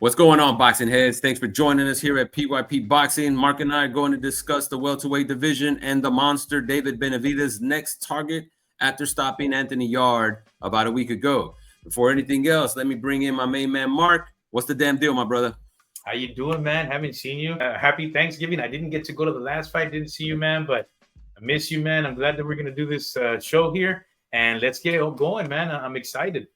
What's going on, boxing heads? Thanks for joining us here at PYP Boxing. Mark and I are going to discuss the welterweight division and the monster David Benavidez' next target after stopping Anthony Yarde about a week ago. Before anything else, let me bring in my main man, Mark. What's the damn deal, my brother? How you doing, man? Haven't seen you. Happy Thanksgiving. I didn't get to go to the last fight. Didn't see you, man, but I miss you, man. I'm glad that we're going to do this show here, and let's get it all going, man. I'm excited.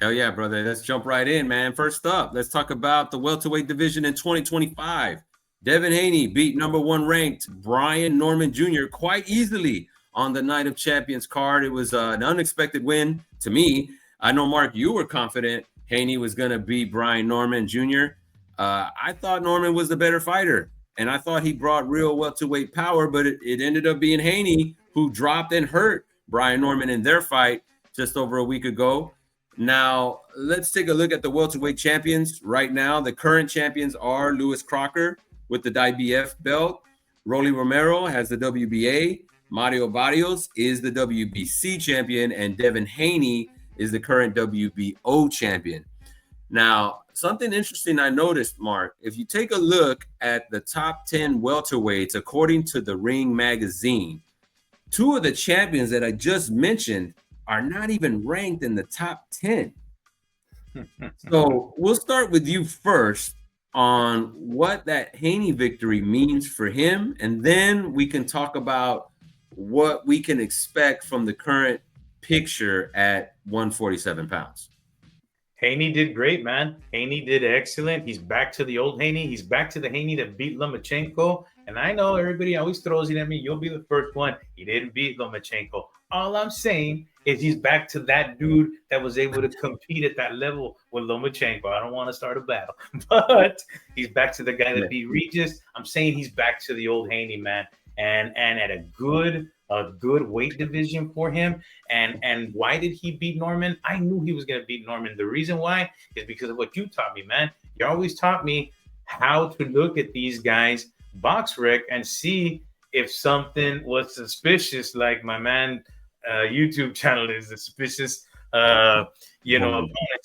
Hell yeah, brother. Let's jump right in, man. First up, let's talk about the welterweight division in 2025. Devin Haney beat number one ranked Brian Norman Jr. quite easily on the Night of Champions card. It was an unexpected win to me. I know, Mark, you were confident Haney was going to beat Brian Norman Jr. I thought Norman was the better fighter, and I thought he brought real welterweight power, but it ended up being Haney who dropped and hurt Brian Norman in their fight just over a week ago. Now, let's take a look at the welterweight champions right now. The current champions are Lewis Crocker with the IBF belt. Rolly Romero has the WBA. Mario Barrios is the WBC champion, and Devin Haney is the current WBO champion. Now, something interesting I noticed, Mark, if you take a look at the top 10 welterweights, according to the Ring magazine, two of the champions that I just mentioned are not even ranked in the top 10. So we'll start with you first on what that Haney victory means for him, and then we can talk about what we can expect from the current picture at 147 pounds. Haney did great, man. Haney did excellent. He's back to the old Haney. He's back to the Haney that beat Lomachenko. And I know everybody always throws it at me. You'll be the first one. He didn't beat Lomachenko. All I'm saying is he's back to that dude that was able to compete at that level with Lomachenko. I don't want to start a battle, but he's back to the guy that beat Regis. I'm saying he's back to the old Haney, man, and at a good weight division for him. And why did he beat Norman? I knew he was going to beat Norman. The reason why is because of what you taught me, man. You always taught me how to look at these guys' box rec and see if something was suspicious, like my man YouTube channel is suspicious, opponents.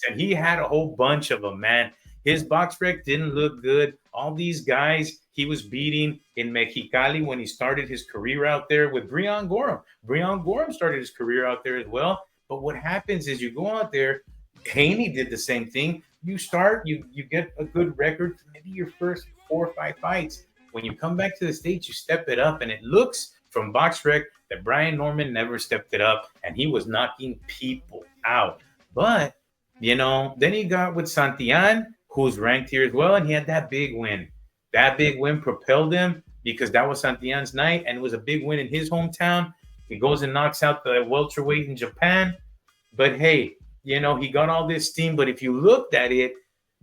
And he had a whole bunch of them, man. His box rec didn't look good. All these guys he was beating in Mexicali when he started his career out there with Breon Gorham. Breon Gorham started his career out there as well. But what happens is you go out there, Haney did the same thing. You start, you get a good record, maybe your first 4 or 5 fights. When you come back to the States, you step it up, and it looks from box rec that Brian Norman never stepped it up, and he was knocking people out. But, then he got with Santillan, who's ranked here as well, and he had that big win. That big win propelled him because that was Santillan's night, and it was a big win in his hometown. He goes and knocks out the welterweight in Japan. But, hey, he got all this steam. But if you looked at it,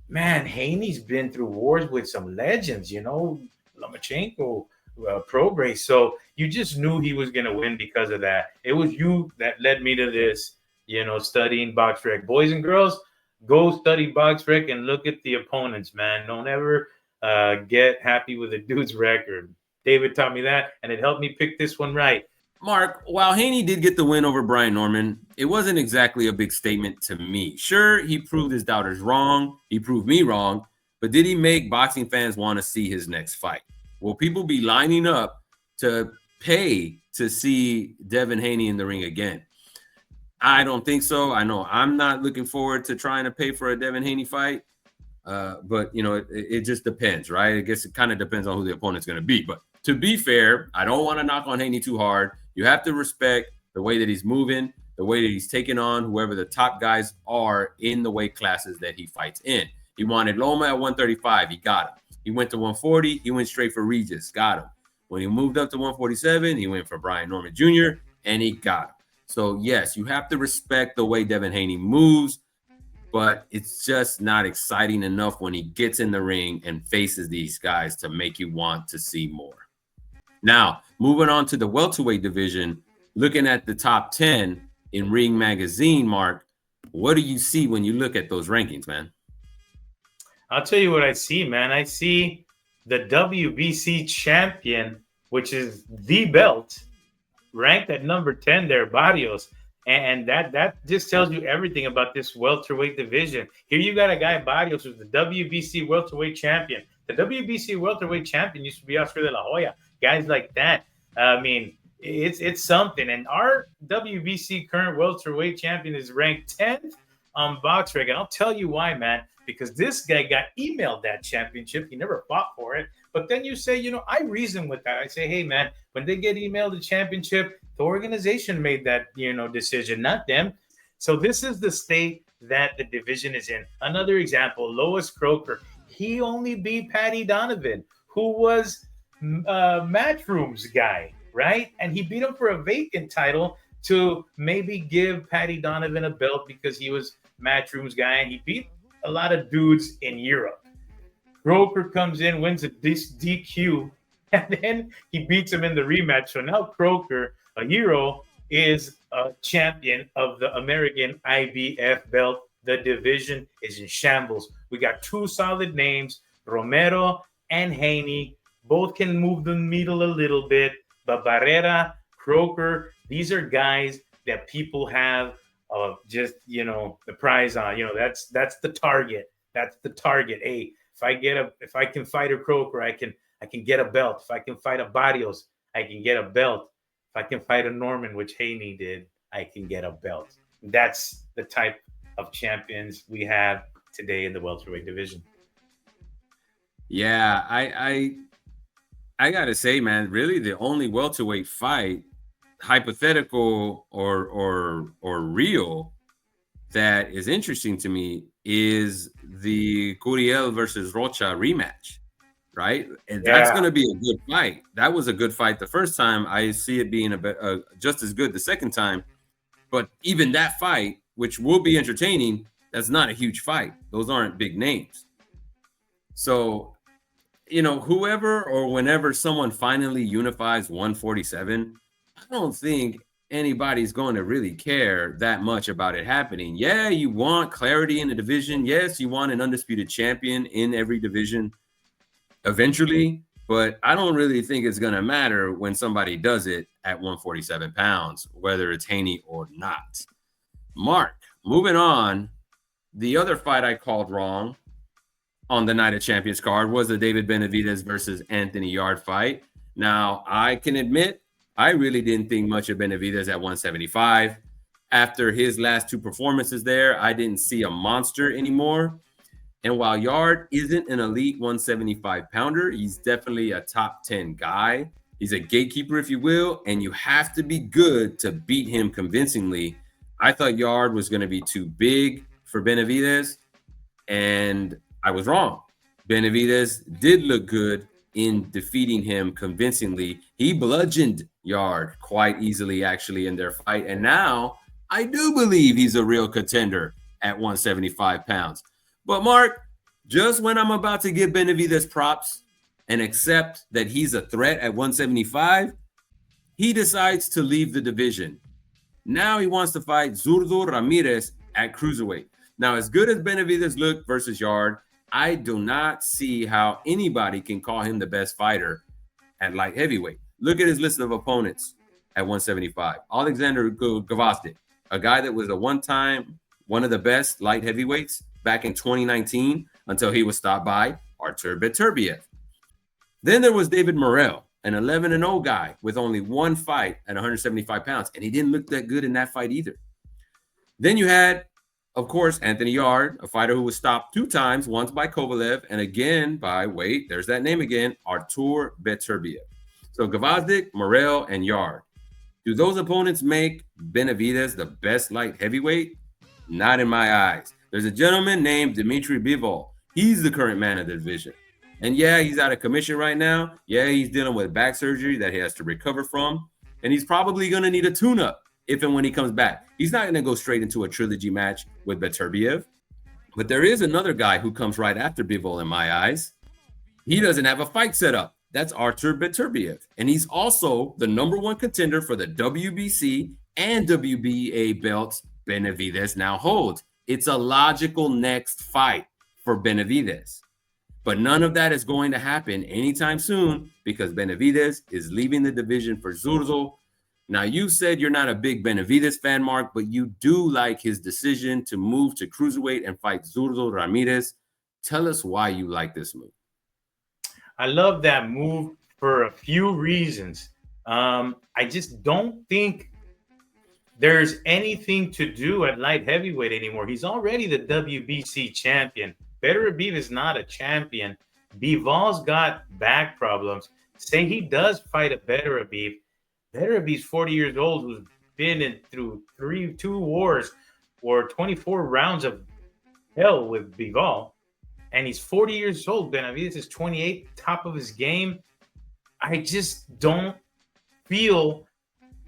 man, Haney's been through wars with some legends, Lomachenko, Prograis. So you just knew he was going to win because of that. It was you that led me to this, studying box rec. Boys and girls, go study box rec and look at the opponents, man. Don't ever get happy with a dude's record. David taught me that, and it helped me pick this one right. Mark, while Haney did get the win over Brian Norman, it wasn't exactly a big statement to me. Sure, he proved his doubters wrong. He proved me wrong. But did he make boxing fans want to see his next fight? Will people be lining up to pay to see Devin Haney in the ring again? I don't think so. I know I'm not looking forward to trying to pay for a Devin Haney fight. But, it just depends, right? I guess it kind of depends on who the opponent's going to be. But to be fair, I don't want to knock on Haney too hard. You have to respect the way that he's moving, the way that he's taking on whoever the top guys are in the weight classes that he fights in. He wanted Loma at 135. He got him. He went to 140. He went straight for Regis. Got him. When he moved up to 147, he went for Brian Norman Jr., and he got him. So, yes, you have to respect the way Devin Haney moves, but it's just not exciting enough when he gets in the ring and faces these guys to make you want to see more. Now, moving on to the welterweight division, looking at the top 10 in Ring magazine, Mark, what do you see when you look at those rankings, man? I'll tell you what I see, man. I see the WBC champion, which is the belt, ranked at number 10 there, Barrios. And that just tells you everything about this welterweight division. Here you got a guy, Barrios, who's the WBC welterweight champion. The WBC welterweight champion used to be Oscar de la Hoya. Guys like that. I mean, it's something. And our WBC current welterweight champion is ranked 10th on BoxRec. And I'll tell you why, man. Because this guy got emailed that championship. He never fought for it. But then you say, I reason with that. I say, hey, man, when they get emailed the championship, the organization made that, decision, not them. So this is the state that the division is in. Another example, Lois Croker. He only beat Patty Donovan, who was Matchroom's guy, right? And he beat him for a vacant title to maybe give Patty Donovan a belt because he was Matchroom's guy, and he beat a lot of dudes in Europe. Croker comes in, wins a DQ, and then he beats him in the rematch. So now Croker, a hero, is a champion of the American IBF belt. The division is in shambles. We got two solid names, Romero and Haney. Both can move the needle a little bit, but Barrera, Croker, these are guys that people have just, the prize on. That's the target. That's the target. Hey, if I can fight a Croker, I can get a belt. If I can fight a Barrios, I can get a belt. If I can fight a Norman, which Haney did, I can get a belt. That's the type of champions we have today in the welterweight division. Yeah, I gotta say, man, really the only welterweight fight, hypothetical or real, that is interesting to me is the Curiel versus Rocha rematch, right? And that's going to be a good fight. That was a good fight the first time. I see it being just as good the second time. But even that fight, which will be entertaining, that's not a huge fight. Those aren't big names. So, whoever or whenever someone finally unifies 147, I don't think anybody's going to really care that much about it happening. Yeah, you want clarity in the division. Yes, you want an undisputed champion in every division eventually, but I don't really think it's going to matter when somebody does it at 147 pounds, whether it's Haney or not. Mark, moving on, the other fight I called wrong on the Night of Champions card was the David Benavidez versus Anthony Yarde fight. Now, I can admit, I really didn't think much of Benavidez at 175. After his last two performances there, I didn't see a monster anymore. And while Yarde isn't an elite 175 pounder, he's definitely a top 10 guy. He's a gatekeeper, if you will, and you have to be good to beat him convincingly. I thought Yarde was going to be too big for Benavidez, and I was wrong. Benavidez did look good in defeating him convincingly. He bludgeoned Yarde quite easily, actually, in their fight. And now I do believe he's a real contender at 175 pounds. But Mark, just when I'm about to give Benavidez props and accept that he's a threat at 175, he decides to leave the division. Now he wants to fight Zurdo Ramirez at Cruiserweight. Now, as good as Benavidez looked versus Yarde, I do not see how anybody can call him the best fighter at light heavyweight. Look at his list of opponents at 175. Alexander Gvozdyk, a guy that was one of the best light heavyweights back in 2019 until he was stopped by Artur Beterbiev. Then there was David Morrell, an 11-0 guy with only one fight at 175 pounds, and he didn't look that good in that fight either. Then you had, of course, Anthony Yarde, a fighter who was stopped two times, once by Kovalev and again by, there's that name again, Artur Beterbiev. So Gvozdyk, Morrell, and Yarde. Do those opponents make Benavidez the best light heavyweight? Not in my eyes. There's a gentleman named Dmitry Bivol. He's the current man of the division. And yeah, he's out of commission right now. Yeah, he's dealing with back surgery that he has to recover from. And he's probably going to need a tune-up if and when he comes back. He's not going to go straight into a trilogy match with Beterbiev. But there is another guy who comes right after Bivol in my eyes. He doesn't have a fight set up. That's Artur Beterbiev. And he's also the number one contender for the WBC and WBA belts Benavidez now holds. It's a logical next fight for Benavidez. But none of that is going to happen anytime soon because Benavidez is leaving the division for Zurdo. Now, you said you're not a big Benavidez fan, Mark, but you do like his decision to move to cruiserweight and fight Zurdo Ramirez. Tell us why you like this move. I love that move for a few reasons. I just don't think there's anything to do at light heavyweight anymore. He's already the WBC champion. Benavidez is not a champion. Bival's got back problems. Say he does fight a Benavidez. Benavidez 40 years old, who's been through two wars or 24 rounds of hell with Bival. And he's 40 years old. Benavidez is 28, top of his game. I just don't feel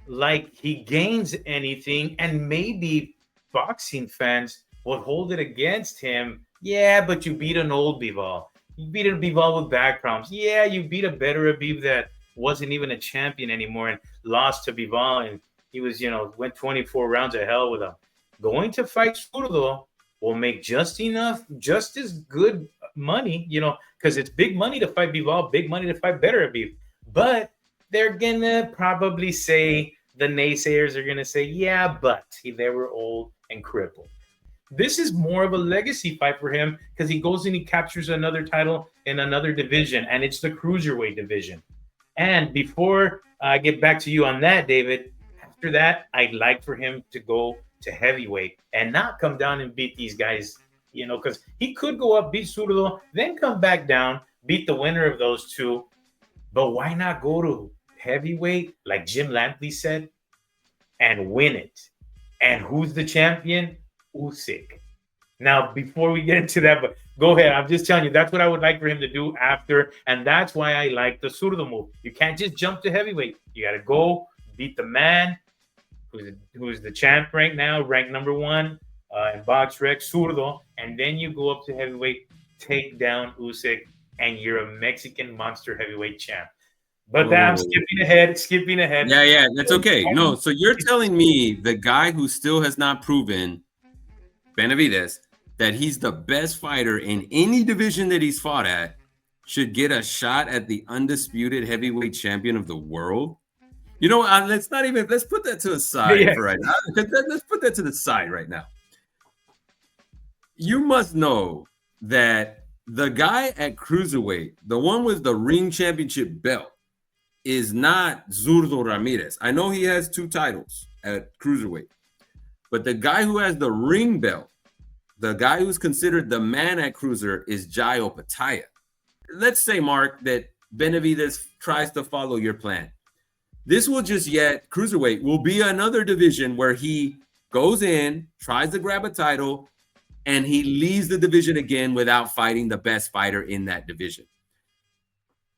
like he gains anything. And maybe boxing fans will hold it against him. Yeah, but you beat an old Bival. You beat a Bival with back problems. Yeah, you beat a Benavidez that wasn't even a champion anymore and lost to Bival. And he was, went 24 rounds of hell with him. Going to fight Zurdo will make just as good money, because it's big money to fight Bival, big money to fight Benavidez. But they're going to probably say, the naysayers are going to say, yeah, but they were old and crippled. This is more of a legacy fight for him because he goes and he captures another title in another division, and it's the cruiserweight division. And before I get back to you on that, David, after that, I'd like for him to go to heavyweight and not come down and beat these guys, because he could go up, beat Zurdo, then come back down, beat the winner of those two. But why not go to heavyweight, like Jim Lampley said, and win it? And who's the champion? Usyk. Now, before we get into that, but go ahead. I'm just telling you, that's what I would like for him to do after, and that's why I like the Zurdo move. You can't just jump to heavyweight. You got to go beat the man who's the champ right now, ranked number 1 in BoxRec, Zurdo, and then you go up to heavyweight, take down Usyk, and you're a Mexican monster heavyweight champ. But that, I'm skipping ahead. Yeah, that's okay. No, so you're telling me the guy who still has not proven, Benavidez, that he's the best fighter in any division that he's fought at should get a shot at the undisputed heavyweight champion of the world? Let's put that to the side for right now. Let's put that to the side right now. You must know that the guy at cruiserweight, the one with the ring championship belt, is not Zurdo Ramirez. I know he has 2 titles at cruiserweight, but the guy who has the ring belt, the guy who's considered the man at cruiser, is Jayo Pataya. Let's say, Mark, that Benavidez tries to follow your plan. This will cruiserweight will be another division where he goes in, tries to grab a title, and he leaves the division again without fighting the best fighter in that division.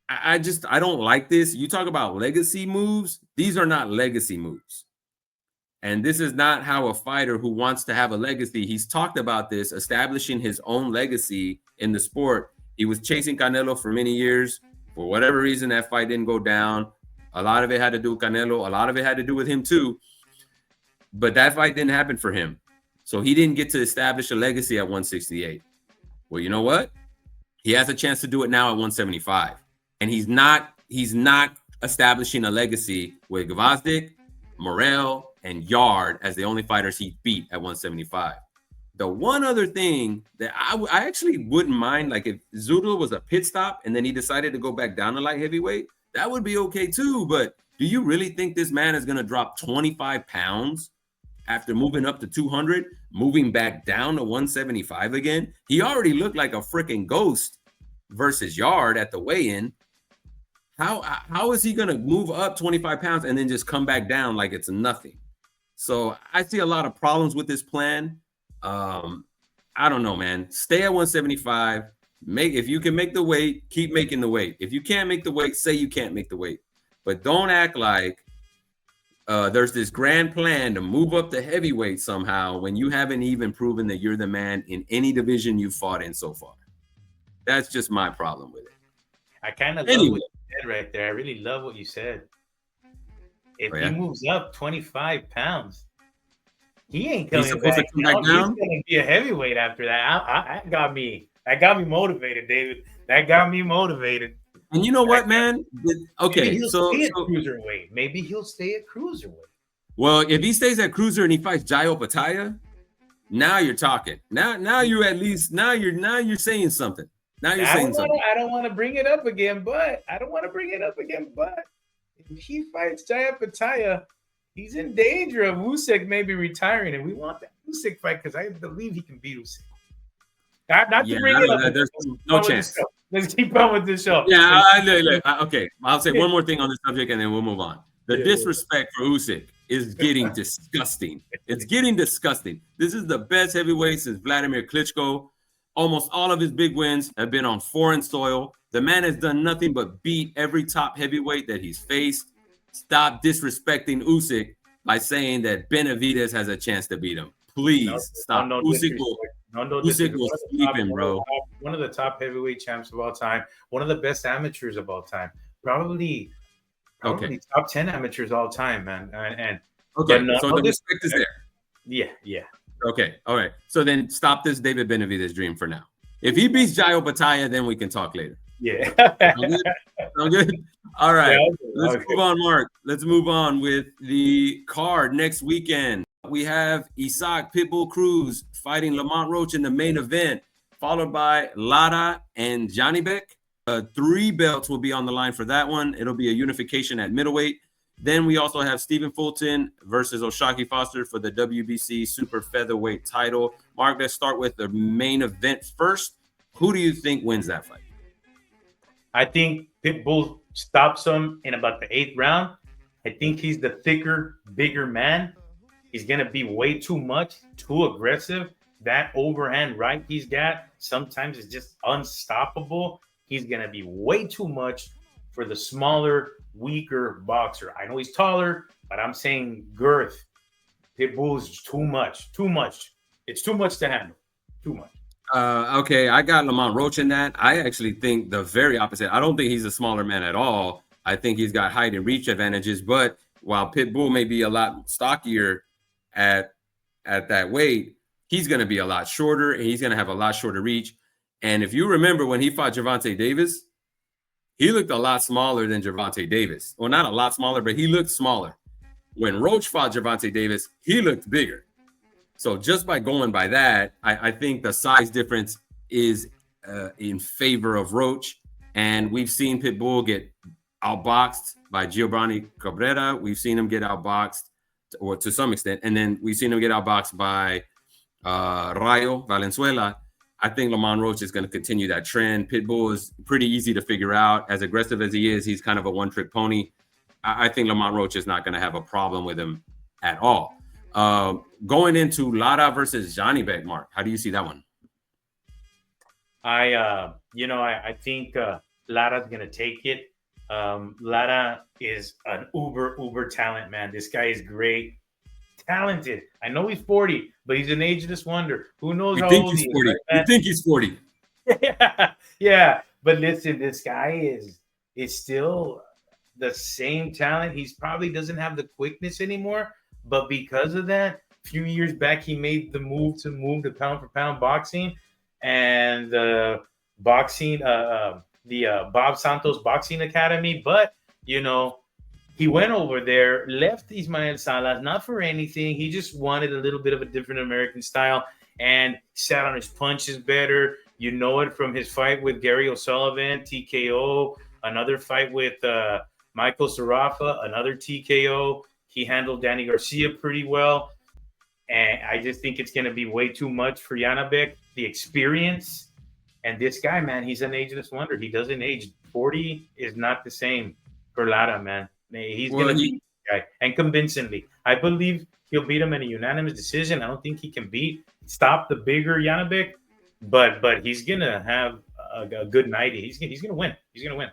I don't like this. You talk about legacy moves. These are not legacy moves. And this is not how a fighter who wants to have a legacy, he's talked about this, establishing his own legacy in the sport. He was chasing Canelo for many years. For whatever reason, that fight didn't go down. A lot of it had to do with Canelo. A lot of it had to do with him too. But that fight didn't happen for him. So he didn't get to establish a legacy at 168. Well, you know what? He has a chance to do it now at 175. And he's not establishing a legacy with Gvozdyk, Morel, and Yard as the only fighters he beat at 175. The one other thing that I actually wouldn't mind, like if Zurdo was a pit stop and then he decided to go back down to light heavyweight, that would be okay too. But do you really think this man is going to drop 25 pounds after moving up to 200, moving back down to 175 again? He already looked like a freaking ghost versus Yard at the weigh-in. How is he going to move up 25 pounds and then just come back down like it's nothing? So I see a lot of problems with this plan. I don't know, man. Stay at 175. If you can make the weight, keep making the weight. If you can't make the weight, say you can't make the weight. But don't act like there's this grand plan to move up to heavyweight somehow when you haven't even proven that you're the man in any division you fought in so far. That's just my problem with it. I kind of love what you said right there. I really love what you said. If he moves up 25 pounds, he ain't coming back down. He's going to be a heavyweight after that. That got me motivated, David. That got me motivated. And you know what, man? Okay, Maybe he'll so stay at cruiserweight. Maybe he'll stay at cruiserweight. well, if he stays at cruiser and he fights Jayo Pataya, now you're talking. Now you at least now you're saying something. Now you're saying something. I don't want to bring it up again, but if he fights Jaya Pataya, he's in danger of Usyk maybe retiring, and we want that Usyk fight because I believe he can beat Usyk. Not to bring it up. There's no chance. Let's keep on with this show. Yeah, okay. I'll say one more thing on the subject, and then we'll move on. The disrespect for Usyk is getting disgusting. It's getting disgusting. This is the best heavyweight since Vladimir Klitschko. Almost all of his big wins have been on foreign soil. The man has done nothing but beat every top heavyweight that he's faced. Stop disrespecting Usyk by saying that Benavidez has a chance to beat him. Please stop. Usyk will sleep him, bro. One of the top heavyweight champs of all time. One of the best amateurs of all time. Probably top 10 amateurs all time, man. And okay, so the respect is there. Yeah. Okay, all right. So then stop this David Benavidez dream for now. If he beats Jayo Pataya, then we can talk later. Yeah. Sound good? All right. Let's move on, Mark. Let's move on with the card next weekend. We have Isaac Pitbull Cruz fighting Lamont Roach in the main event, followed by Lara and Johnny Beck. 3 belts will be on the line for that one. It'll be a unification at middleweight. Then we also have Stephen Fulton versus Oshaki Foster for the WBC super featherweight title. Mark, let's start with the main event first. Who do you think wins that fight? I think Pitbull stops him in about the 8th round. I think he's the thicker, bigger man. He's going to be way too much, too aggressive. That overhand right he's got sometimes is just unstoppable. He's going to be way too much for the smaller, weaker boxer. I know he's taller, but I'm saying girth. Pitbull is too much. It's too much to handle. Too much. Okay, I got Lamont Roach in that. I actually think the very opposite. I don't think he's a smaller man at all. I think he's got height and reach advantages. But while Pitbull may be a lot stockier at that weight, he's going to be a lot shorter, and he's going to have a lot shorter reach. And if you remember when he fought Gervonta Davis, he looked a lot smaller than Gervonta Davis. Well, not a lot smaller, but he looked smaller. When Roach fought Gervonta Davis, he looked bigger. So just by going by that, I think the size difference is in favor of Roach. And we've seen Pitbull get outboxed by Giovanni Cabrera. We've seen him get outboxed, or to some extent. And then we've seen him get outboxed by Rayo Valenzuela. I think Lamont Roach is going to continue that trend. Pitbull is pretty easy to figure out. As aggressive as he is, he's kind of a one-trick pony. I think Lamont Roach is not going to have a problem with him at all. Going into Lara versus Johnny Beck, Mark, how do you see that one? I think Lara's going to take it. Lara is an uber talent, man. This guy is great. Talented. I know he's 40, but he's an ageless wonder. Who knows how old he is? Right? You think he's 40? Yeah. But listen, this guy is still the same talent. He's probably doesn't have the quickness anymore, but because of that, a few years back he made the move to pound for pound boxing, and the Bob Santos Boxing Academy. But he went over there, left Ismael Salas, not for anything. He just wanted a little bit of a different American style, and sat on his punches better. You know it from his fight with Gary O'Sullivan, TKO. Another fight with Michael Sarafa, another TKO. He handled Danny Garcia pretty well. And I just think it's going to be way too much for Janabek, the experience. And this guy, man, he's an ageless wonder. He doesn't age. 40 is not the same for Lara, man. He's going to beat this guy, and convincingly. I believe he'll beat him in a unanimous decision. I don't think he can stop the bigger Janabek, but he's going to have a good night. He's going to win. He's going to win.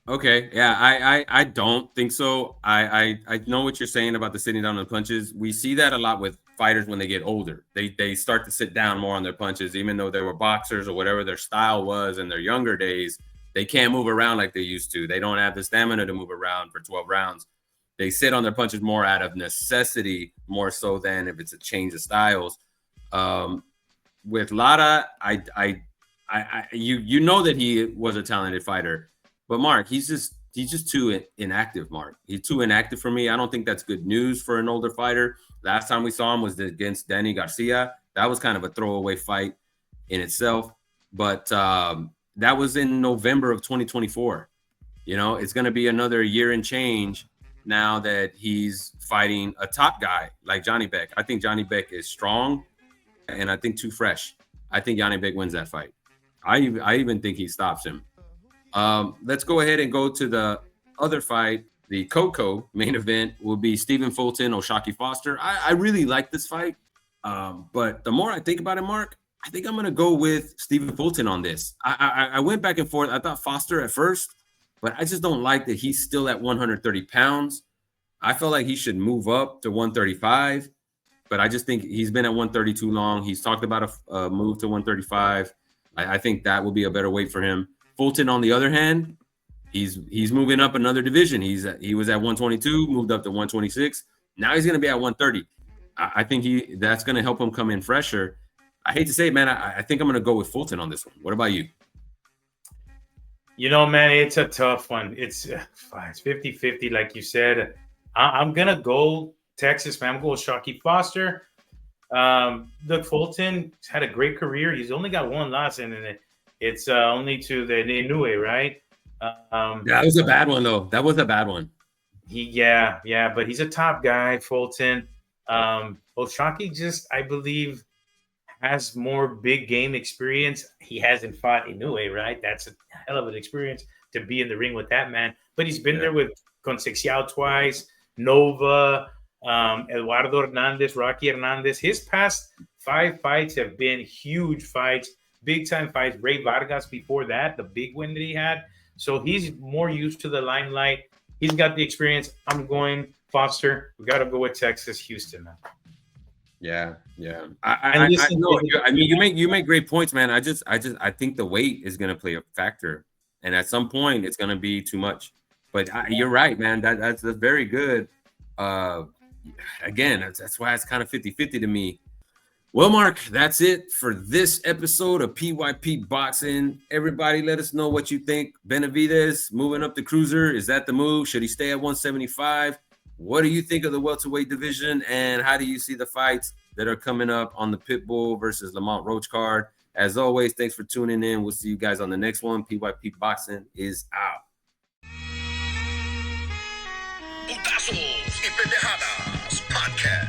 Okay, yeah, I don't think so. I know what you're saying about the sitting down on the punches. We see that a lot with fighters when they get older. They start to sit down more on their punches, even though they were boxers or whatever their style was in their younger days. They can't move around like they used to. They don't have the stamina to move around for 12 rounds. They sit on their punches more out of necessity, more so than if it's a change of styles. With Lara, you know that he was a talented fighter. But Mark, he's just too inactive, Mark. He's too inactive for me. I don't think that's good news for an older fighter. Last time we saw him was against Danny Garcia. That was kind of a throwaway fight in itself. But that was in November of 2024. You know, it's going to be another year and change now that he's fighting a top guy like Johnny Beck. I think Johnny Beck is strong, and I think too fresh. I think Johnny Beck wins that fight. I even think he stops him. Let's go ahead and go to the other fight. The Coco main event will be Stephen Fulton, O'Shaquie Foster. I really like this fight, but the more I think about it, Mark, I think I'm going to go with Stephen Fulton on this. I went back and forth. I thought Foster at first, but I just don't like that he's still at 130 pounds. I feel like he should move up to 135, but I just think he's been at 130 too long. He's talked about a move to 135. I think that will be a better weight for him. Fulton, on the other hand, he's moving up another division. He was at 122, moved up to 126. Now he's going to be at 130. I think that's going to help him come in fresher. I hate to say it, man. I think I'm going to go with Fulton on this one. What about you? You know, man, it's a tough one. It's 50-50, like you said. I'm going to go Texas, man. I'm going to go O'Shaquie Foster. Look, Fulton had a great career. He's only got one loss, and it's only to the Inoue, right? That was a bad one, though. That was a bad one. Yeah, but he's a top guy, Fulton. O'Shaquie just, I believe, has more big game experience. He hasn't fought Inoue, right? That's a hell of an experience to be in the ring with that man. But he's been there with Concepcion twice, Nova, Eduardo Hernandez, Rocky Hernandez. His past 5 fights have been huge fights, big-time fights. Ray Vargas before that, the big win that he had. So he's more used to the limelight. He's got the experience. I'm going Foster. We got to go with Texas, Houston, man. Yeah. I know. I mean, you make great points, man. I think the weight is going to play a factor, and at some point, it's going to be too much. But you're right, man. That's very good. Again, that's why it's kind of 50-50 to me. Well, Mark, that's it for this episode of PYP Boxing. Everybody, let us know what you think. Benavidez moving up the cruiser. Is that the move? Should he stay at 175? What do you think of the welterweight division, and how do you see the fights that are coming up on the Pitbull versus Lamont Roach card? As always, thanks for tuning in. We'll see you guys on the next one. PYP Boxing is out. Putazos y Pendejadas Podcast.